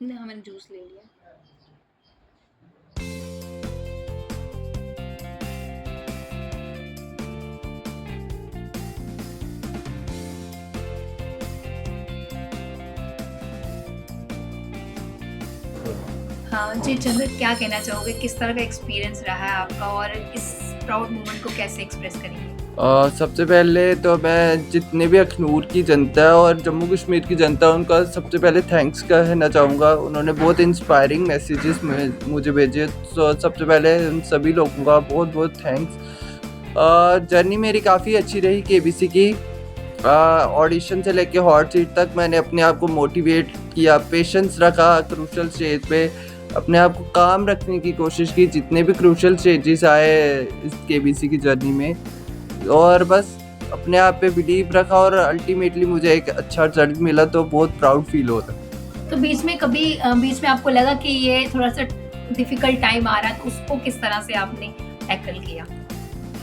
नहीं, हाँ, मैंने जूस ले लिया। हाँ जी, चंद्र क्या कहना चाहोगे? किस तरह का एक्सपीरियंस रहा है आपका और इस प्राउड मोमेंट को कैसे एक्सप्रेस करेंगे? सबसे पहले तो मैं जितने भी अखनूर की जनता है और जम्मू कश्मीर की जनता है उनका सबसे पहले थैंक्स कहना चाहूँगा। उन्होंने बहुत इंस्पायरिंग मैसेजेस मुझे भेजे, तो सबसे पहले उन सभी लोगों का बहुत बहुत थैंक्स। जर्नी मेरी काफ़ी अच्छी रही केबीसी की। ऑडिशन से लेके हॉट सीट तक मैंने अपने आप को मोटिवेट किया, पेशेंस रखा क्रूशल स्टेज पे, अपने आप को काम रखने की कोशिश की जितने भी क्रूशल स्टेजेस आए इस केबीसी की जर्नी में, और बस अपने आप पे बिलीव रखा और अल्टीमेटली मुझे एक अच्छा रिजल्ट मिला, तो बहुत प्राउड फील होता है। तो बीच में आपको लगा कि ये थोड़ा-सा डिफ़िकल्ट टाइम आ रहा है, तो उसको किस तरह से आपने टैकल किया?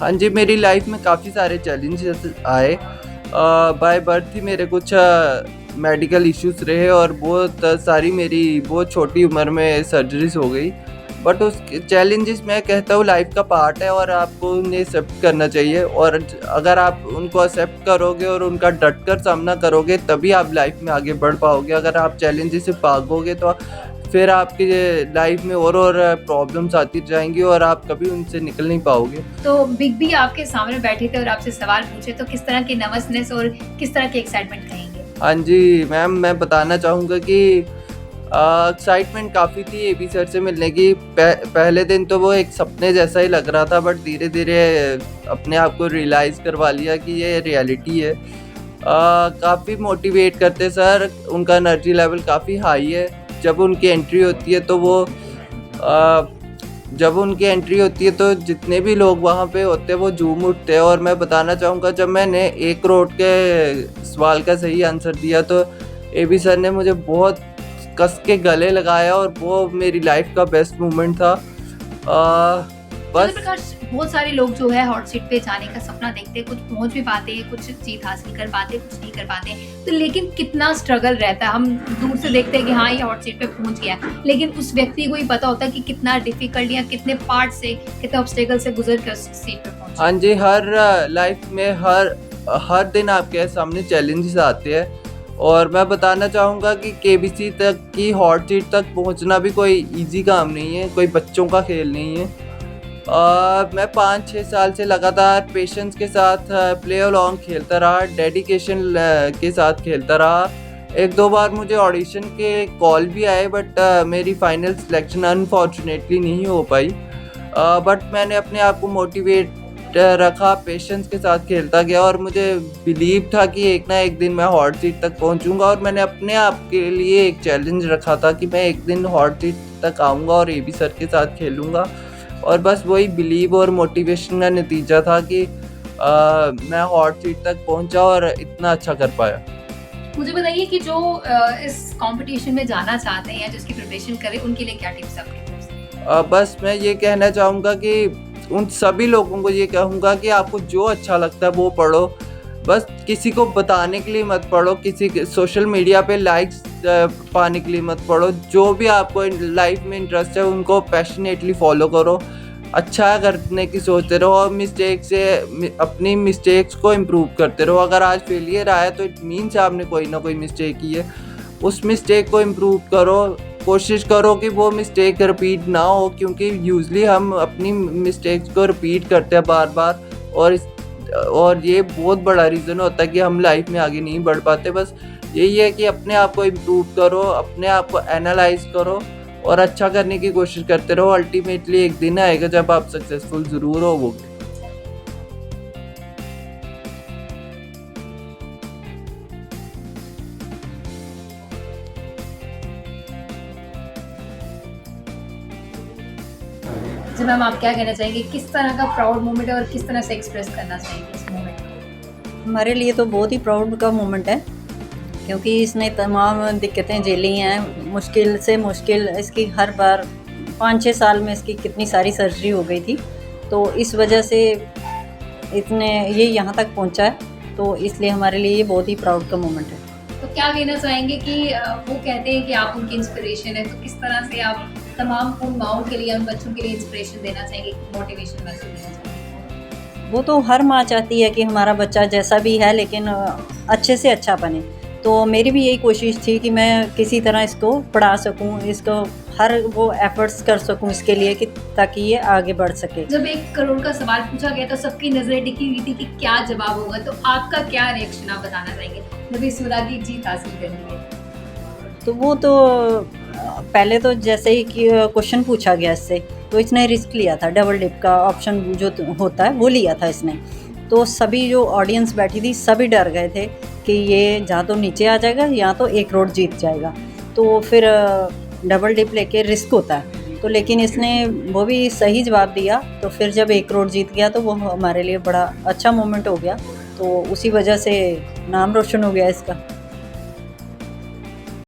हाँ जी, मेरी लाइफ में काफ़ी सारे चैलेंजेस आए। बाय बर्थ ही मेरे कुछ मेडिकल इश्यूज़ रहे और बहुत सारी मेरी बहुत छोटी उम्र में सर्जरीज़ हो गई। बट उस चैलेंजेस मैं कहता हूँ लाइफ का पार्ट है और आपको उन्हें एक्सेप्ट करना चाहिए, और अगर आप उनको एक्सेप्ट करोगे और उनका डट कर सामना करोगे तभी आप लाइफ में आगे बढ़ पाओगे। अगर आप चैलेंजेस से भागोगे तो फिर आपकी लाइफ में और प्रॉब्लम्स आती जाएंगी और आप कभी उनसे निकल नहीं पाओगे। तो बिग बी आपके सामने बैठे थे और आपसे सवाल पूछे, तो किस तरह की नर्वसनेस और किस तरह की एक्साइटमेंट कहेंगे? हाँ जी मैम, मैं बताना चाहूँगा कि एक्साइटमेंट काफ़ी थी एबी सर से मिलने की। पहले दिन तो वो एक सपने जैसा ही लग रहा था, बट धीरे धीरे अपने आप को रियलाइज़ करवा लिया कि ये रियलिटी है। काफ़ी मोटिवेट करते सर, उनका एनर्जी लेवल काफ़ी हाई है। जब उनकी एंट्री होती है तो जब उनकी एंट्री होती है तो जितने भी लोग वहाँ पे होते हैं वो झूम उठते हैं। और मैं बताना चाहूँगा, जब मैंने 1 करोड़ के सवाल का सही आंसर दिया तो एबी सर ने मुझे बहुत कस के गले लगाया और वो मेरी लाइफ का बेस्ट मोमेंट था। चंद्र बस प्रकाश, बहुत सारे लोग जो है हॉट सीट पे जाने का सपना देखते हैं, कुछ पहुंच भी पाते हैं, कुछ जीत हासिल कर पाते हैं, कुछ नहीं कर पाते हैं। तो लेकिन कितना स्ट्रगल रहता है, हम दूर से देखते हैं कि हाँ ये हॉट सीट पे पहुंच गया, लेकिन उस व्यक्ति को ही पता होता है कि कितना डिफिकल्ट या कितने पार्ट से, कितने ऑब्स्टेकल से गुजर कर उस सीट पे पहुंचा। हाँ जी, हर लाइफ में हर दिन आपके सामने चैलेंजेस आते हैं, और मैं बताना चाहूँगा कि केबीसी तक की हॉट सीट तक पहुँचना भी कोई इजी काम नहीं है, कोई बच्चों का खेल नहीं है। मैं 5-6 साल से लगातार पेशेंस के साथ प्ले अलोंग खेलता रहा, डेडिकेशन के साथ खेलता रहा। 1-2 बार मुझे ऑडिशन के कॉल भी आए, बट मेरी फाइनल सिलेक्शन अनफॉर्चुनेटली नहीं हो पाई। बट मैंने अपने आप को मोटिवेट रखा, पेशेंस के साथ खेलता गया, और मुझे बिलीव था कि एक ना एक दिन मैं हॉट सीट तक पहुंचूंगा। और मैंने अपने आप के लिए एक चैलेंज रखा था कि मैं एक दिन हॉट सीट तक आऊँगा और एबी सर के साथ खेलूँगा। और बस वही बिलीव और मोटिवेशन का नतीजा था कि मैं हॉट सीट तक पहुंचा और इतना अच्छा कर पाया। मुझे बताइए कि जो इस कंपटीशन में जाना चाहते हैं या जिसकी प्रिपरेशन करें, उनके लिए क्या टिप्स आपकी तरफ से? बस मैं ये कहना चाहूँगा कि उन सभी लोगों को ये कहूँगा कि आपको जो अच्छा लगता है वो पढ़ो। बस किसी को बताने के लिए मत पढ़ो, किसी के सोशल मीडिया पे लाइक्स पाने के लिए मत पढ़ो। जो भी आपको लाइफ में इंटरेस्ट है उनको पैशनेटली फॉलो करो, अच्छा करने की सोचते रहो, और अपनी मिस्टेक्स को इम्प्रूव करते रहो। अगर आज फेलियर आया तो इट मीन्स आपने कोई ना कोई मिस्टेक की है, उस मिस्टेक को इम्प्रूव करो। कोशिश करो कि वो मिस्टेक रिपीट ना हो, क्योंकि यूजली हम अपनी मिस्टेक्स को रिपीट करते हैं बार बार, और ये बहुत बड़ा रीज़न होता है कि हम लाइफ में आगे नहीं बढ़ पाते। बस यही है कि अपने आप को इम्प्रूव करो, अपने आप को एनालाइज करो और अच्छा करने की कोशिश करते रहो। अल्टीमेटली एक दिन आएगा जब आप सक्सेसफुल ज़रूर होवोगे। जी मैम, आप क्या कहना चाहेंगे, किस तरह का प्राउड मोमेंट है और किस तरह से एक्सप्रेस करना चाहेंगे इस मोमेंट को? हमारे लिए तो बहुत ही प्राउड का मोमेंट है, क्योंकि इसने तमाम दिक्कतें झेली हैं, मुश्किल से मुश्किल। इसकी हर बार 5-6 साल में इसकी कितनी सारी सर्जरी हो गई थी, तो इस वजह से ये यहाँ तक पहुँचा है, तो इसलिए हमारे लिए ये बहुत ही प्राउड का मोमेंट है। तो क्या कहना चाहेंगे कि वो कहते हैं कि आप उनकी इंस्पिरेशन है, तो किस तरह से आप तमाम उन माओं के लिए, उन बच्चों के लिए इंस्पिरेशन देना चाहेंगे, मोटिवेशन मैसेज देना चाहेंगे? वो तो हर माँ चाहती है कि हमारा बच्चा जैसा भी है लेकिन अच्छे से अच्छा बने। तो मेरी भी यही कोशिश थी कि मैं किसी तरह इसको पढ़ा सकूं, इसको हर वो एफर्ट्स कर सकूं इसके लिए कि ताकि ये आगे बढ़ सके। जब 1 करोड़ का सवाल पूछा गया तो सबकी नजरें टिकी हुई थी कि क्या जवाब होगा, तो आपका क्या रिएक्शन आप बताना चाहेंगे जब इस मुरादी जीत हासिल करनी है? तो वो तो पहले तो जैसे ही कि क्वेश्चन पूछा गया इससे, तो इसने रिस्क लिया था, डबल डिप का ऑप्शन जो होता है वो लिया था इसने। तो सभी जो ऑडियंस बैठी थी सभी डर गए थे कि ये जहाँ तो नीचे आ जाएगा या तो 1 करोड़ जीत जाएगा। तो फिर डबल डिप लेके रिस्क होता है, तो लेकिन इसने वो भी सही जवाब दिया। तो फिर जब 1 करोड़ जीत गया तो वो हमारे लिए बड़ा अच्छा मोमेंट हो गया। तो उसी वजह से नाम रोशन हो गया इसका।